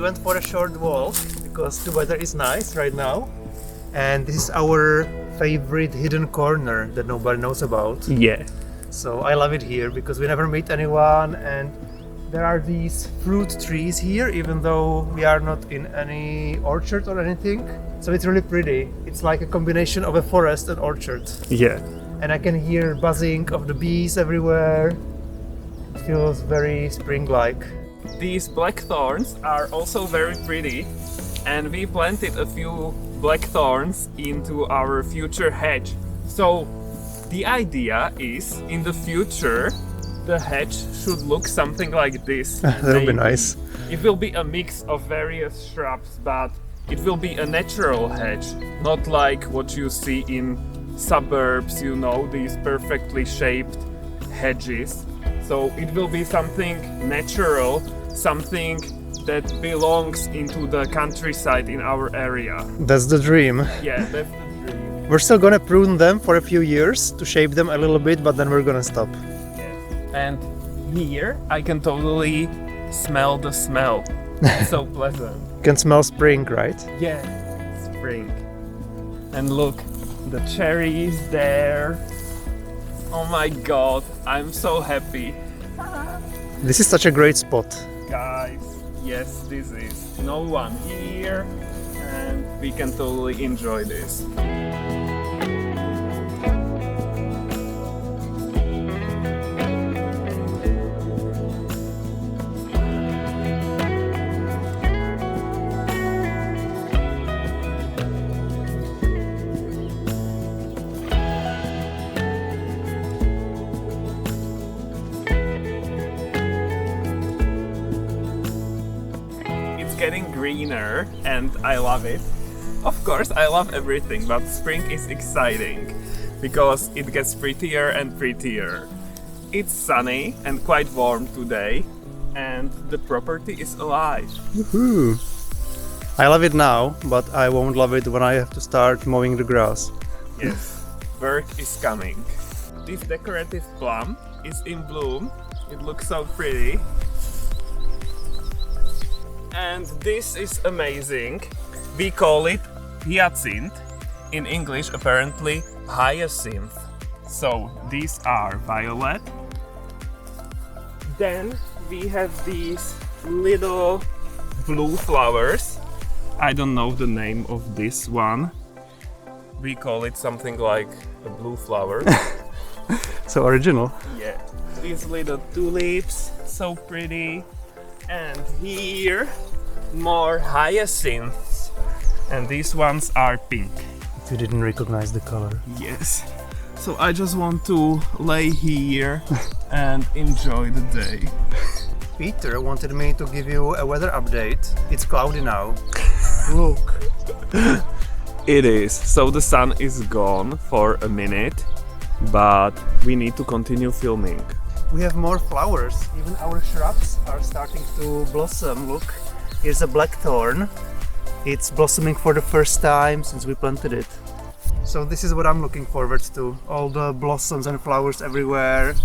went for a short walk because the weather is nice right now. And this is our favorite hidden corner that nobody knows about. Yeah. So I love it here because we never meet anyone, and there are these fruit trees here, even though we are not in any orchard or anything. So it's really pretty. It's like a combination of a forest and orchard. Yeah. And I can hear buzzing of the bees everywhere. It feels very spring-like. These blackthorns are also very pretty, and we planted a few blackthorns into our future hedge. So the idea is, in the future, the hedge should look something like this. That'll be nice. It will be a mix of various shrubs, but it will be a natural hedge, not like what you see in suburbs, you know, these perfectly shaped hedges. So it will be something natural, something that belongs into the countryside in our area. That's the dream. Yeah, that's the dream. We're still gonna prune them for a few years to shape them a little bit, but then we're gonna stop. And here I can totally smell the smell. It's so pleasant. You can smell spring, right? Yeah, spring. And look, the cherries there. Oh my god, I'm so happy. This is such a great spot. Guys, yes, this is. No one here, and we can totally enjoy this. Getting greener and I love it. Of course, I love everything, but spring is exciting because it gets prettier and prettier. It's sunny and quite warm today, and the property is alive. Woohoo! I love it now, but I won't love it when I have to start mowing the grass. Yes, work is coming. This decorative plum is in bloom. It looks so pretty. And this is amazing. We call it hyacinth. In English, apparently, hyacinth. So these are violet. Then we have these little blue flowers. I don't know the name of this one. We call it something like a blue flower. So original. Yeah. These little tulips, so pretty. And here, more hyacinths. And these ones are pink. You didn't recognize the color. Yes. So I just want to lay here and enjoy the day. Peter wanted me to give you a weather update. It's cloudy now. Look. It is. So the sun is gone for a minute, but we need to continue filming. We have more flowers. Even our shrubs are starting to blossom. Look, here's a blackthorn. It's blossoming for the first time since we planted it. So this is what I'm looking forward to. All the blossoms and flowers everywhere.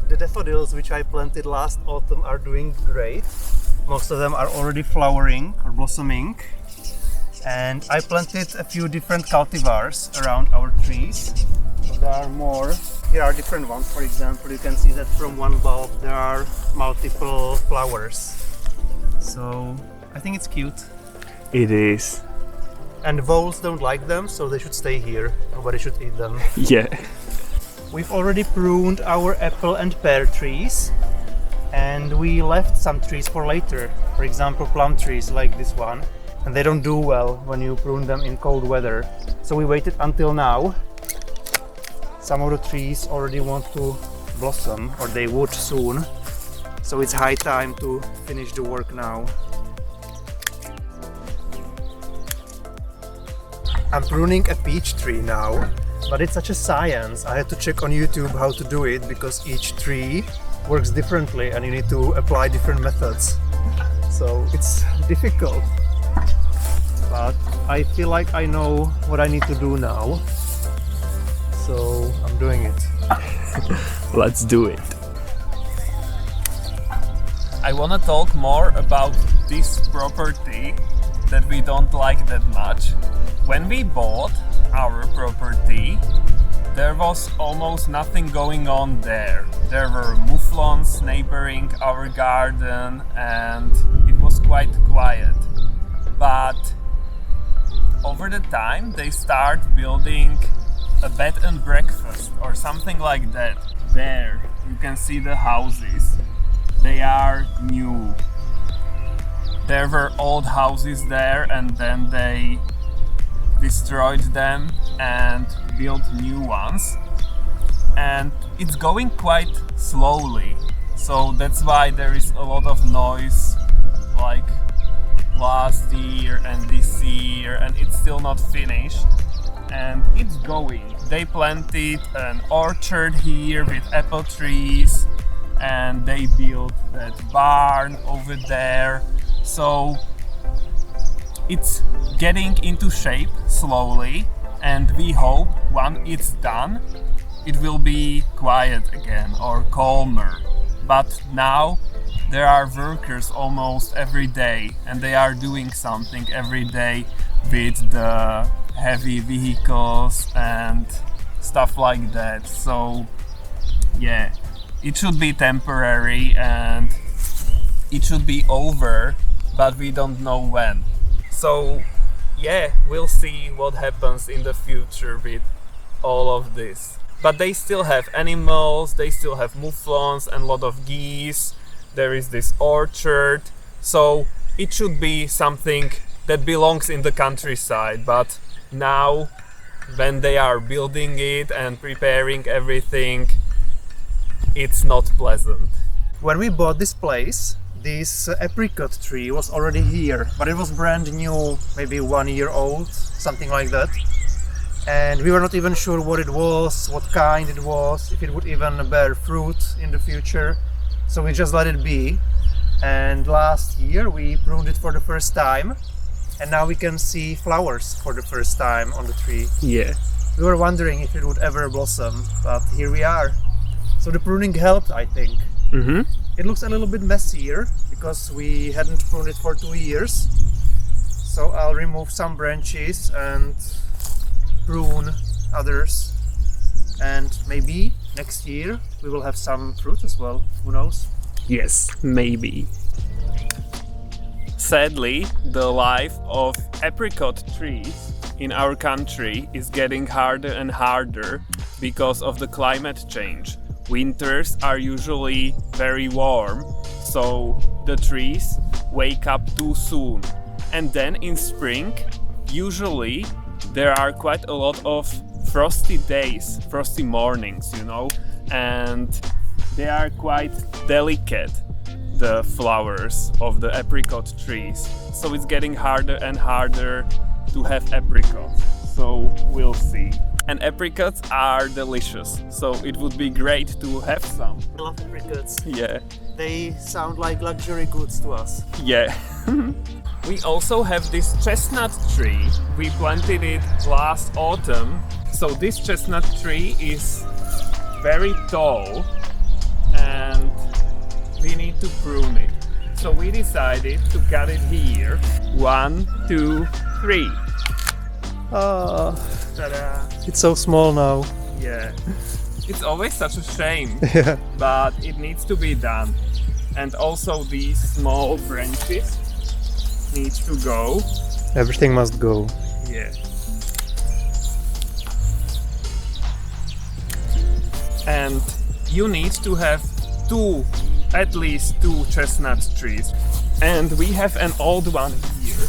The daffodils which I planted last autumn are doing great. Most of them are already flowering or blossoming. And I planted a few different cultivars around our trees. So there are more. Here are different ones. For example, you can see that from one bulb there are multiple flowers. So I think it's cute. It is. And voles don't like them, so they should stay here. Nobody should eat them. Yeah. We've already pruned our apple and pear trees, and we left some trees for later. For example, plum trees like this one. And they don't do well when you prune them in cold weather. So we waited until now. Some of the trees already want to blossom, or they would soon. So it's high time to finish the work now. I'm pruning a peach tree now, but it's such a science. I had to check on YouTube how to do it because each tree works differently and you need to apply different methods. So it's difficult. But I feel like I know what I need to do now. So I'm doing it. Let's do it. I want to talk more about this property that we don't like that much. When we bought our property, there was almost nothing going on there. There were mouflons neighboring our garden and it was quite quiet. But over the time they start building a bed and breakfast or something like that. There you can see the houses. They are new. There were old houses there and then they destroyed them and built new ones. And it's going quite slowly. So that's why there is a lot of noise like last year and this year, and it's still not finished. And it's going. They planted an orchard here with apple trees and they built that barn over there. So it's getting into shape slowly, and we hope when it's done it will be quiet again or calmer. But now there are workers almost every day and they are doing something every day with the heavy vehicles and stuff like that. So yeah, it should be temporary and it should be over, but we don't know when. So yeah, we'll see what happens in the future with all of this. But they still have animals, they still have mouflons and a lot of geese. There is this orchard, so it should be something that belongs in the countryside. But now, when they are building it and preparing everything, it's not pleasant. When we bought this place, this apricot tree was already here, but it was brand new, maybe 1 year old, something like that. And we were not even sure what it was, what kind it was, if it would even bear fruit in the future. So we just let it be. And last year we pruned it for the first time, and now we can see flowers for the first time on the tree. Yeah. We were wondering if it would ever blossom, but here we are. So the pruning helped, I think. Mm-hmm. It looks a little bit messier because we hadn't pruned it for 2 years. So I'll remove some branches and prune others. And maybe next year we will have some fruit as well. Who knows? Yes, maybe. Sadly, the life of apricot trees in our country is getting harder and harder because of the climate change. Winters are usually very warm, so the trees wake up too soon. And then in spring, usually there are quite a lot of frosty days, frosty mornings, you know, and they are quite delicate, the flowers of the apricot trees. So it's getting harder and harder to have apricots. So we'll see. And apricots are delicious, so it would be great to have some. I love apricots. Yeah. They sound like luxury goods to us. Yeah. We also have this chestnut tree. We planted it last autumn. So this chestnut tree is very tall and we need to prune it. So we decided to cut it here. 1, 2, 3. Ah, Ta-da! it's so small now. Yeah. It's always such a shame, Yeah. but it needs to be done. And also these small branches need to go. Everything must go. Yeah. And you need to have at least two chestnut trees. And we have an old one here.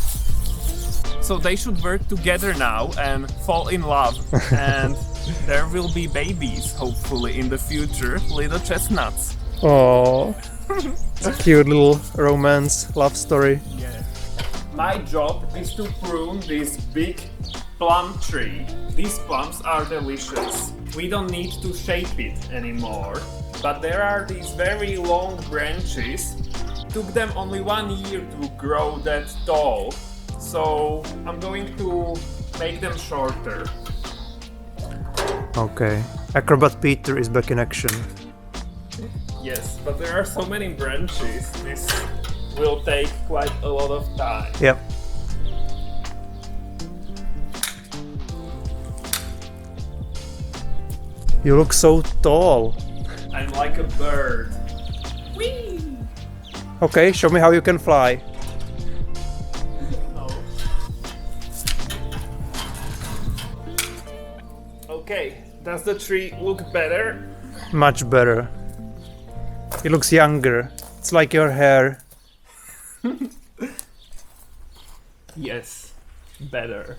So they should work together now and fall in love. And there will be babies, hopefully, in the future, little chestnuts. Oh, it's a cute little romance love story. Yeah. My job is to prune this big plum tree. These plums are delicious. We don't need to shape it anymore. But there are these very long branches. Took them only 1 year to grow that tall. So I'm going to make them shorter. Okay, Acrobat Peter is back in action. Yes, but there are so many branches. This will take quite a lot of time. Yep. You look so tall. I'm like a bird. Whee! Okay, show me how you can fly. No. Okay, does the tree look better? Much better. It looks younger. It's like your hair. Yes, better.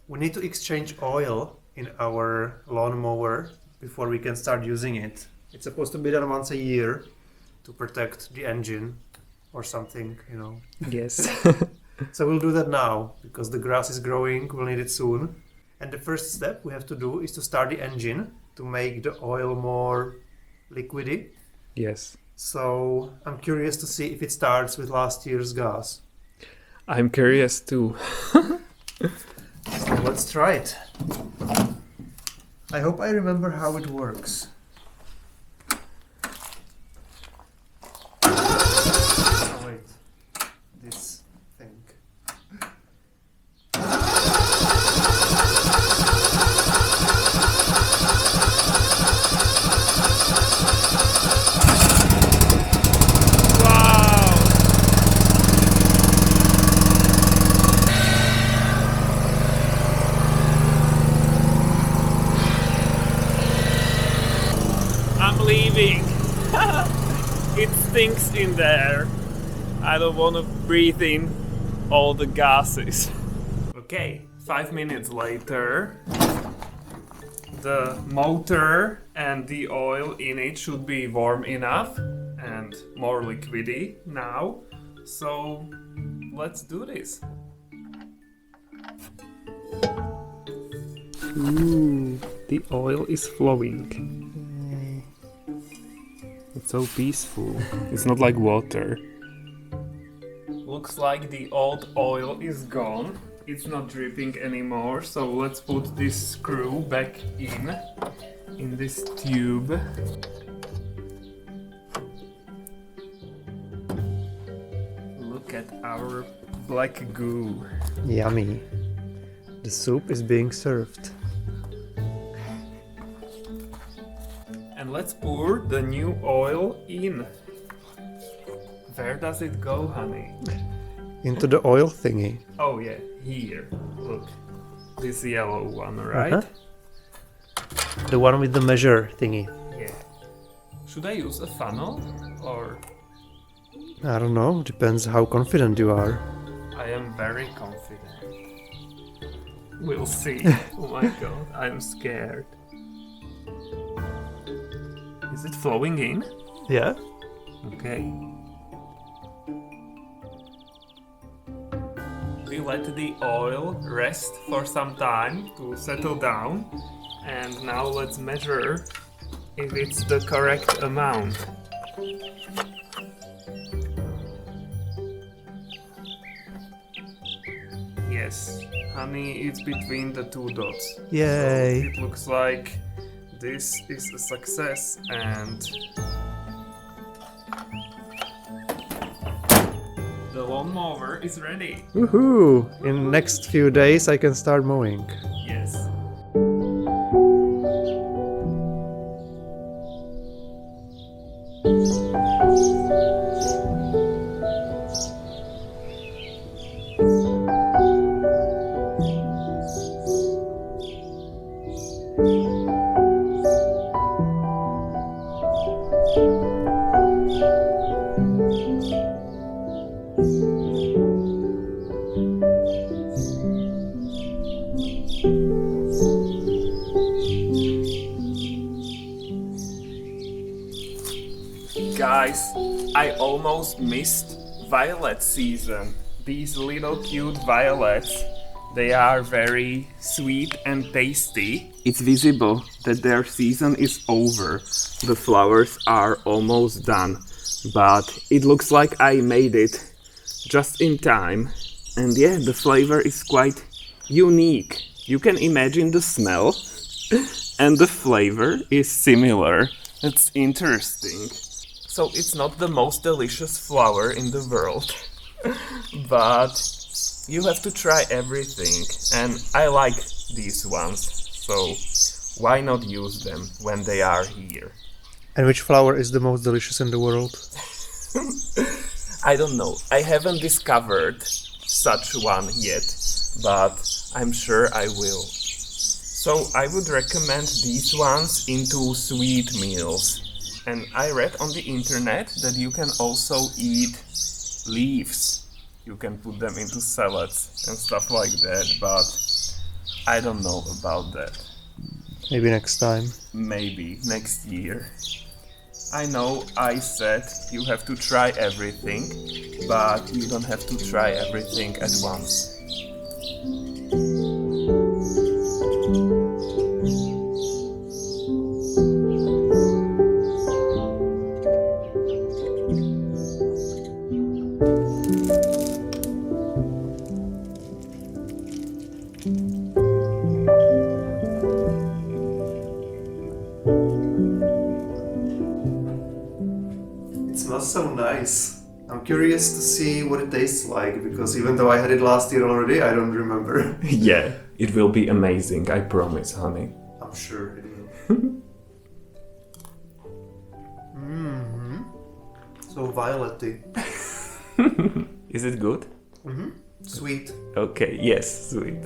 We need to exchange oil in our lawnmower before we can start using it. It's supposed to be done once a year to protect the engine or something, you know. Yes. So we'll do that now because the grass is growing, we'll need it soon. And the first step we have to do is to start the engine to make the oil more liquidy. Yes. So I'm curious to see if it starts with last year's gas. I'm curious too. So let's try it. I hope I remember how it works. Oh wait, this thing. Wow! I'm leaving. It stinks in there. I don't want to breathe in all the gases. Okay, 5 minutes later, the motor and the oil in it should be warm enough and more liquidy now. So let's do this. Ooh, the oil is flowing. It's so peaceful. It's not like water. Looks like the old oil is gone. It's not dripping anymore, so let's put this screw back in this tube. Look at our black goo. Yummy. The soup is being served. And let's pour the new oil in. Where does it go, honey? Into the oil thingy. Oh yeah, here. Look. This yellow one, right? Uh-huh. The one with the measure thingy. Yeah. Should I use a funnel or I don't know, depends how confident you are. I am very confident. We'll see. Oh my god, I'm scared. Is it flowing in? Yeah? Okay. We let the oil rest for some time to settle down, and now let's measure if it's the correct amount. Yes, honey, it's between the two dots. Yay! So it looks like this is a success, and the lawnmower is ready. Woohoo! In next few days I can start mowing. Yes. Guys, I almost missed violet season. These little cute violets, they are very sweet and tasty. It's visible that their season is over. The flowers are almost done, but it looks like I made it just in time. And yeah, the flavor is quite unique. You can imagine the smell and the flavor is similar. It's interesting. So it's not the most delicious flower in the world, but you have to try everything, and I like these ones, so why not use them when they are here? And which flower is the most delicious in the world? I don't know. I haven't discovered such one yet, but I'm sure I will. So I would recommend these ones into sweet meals. And I read on the internet that you can also eat leaves. You can put them into salads and stuff like that, but I don't know about that. Maybe next time. Maybe next year. I know I said you have to try everything, but you don't have to try everything at once. It smells so nice. I'm curious to see what it tastes like, because even though I had it last year already, I don't remember. Yeah, it will be amazing, I promise, honey. I'm sure it will. So violet-y. Is it good? Sweet. Okay, yes, sweet.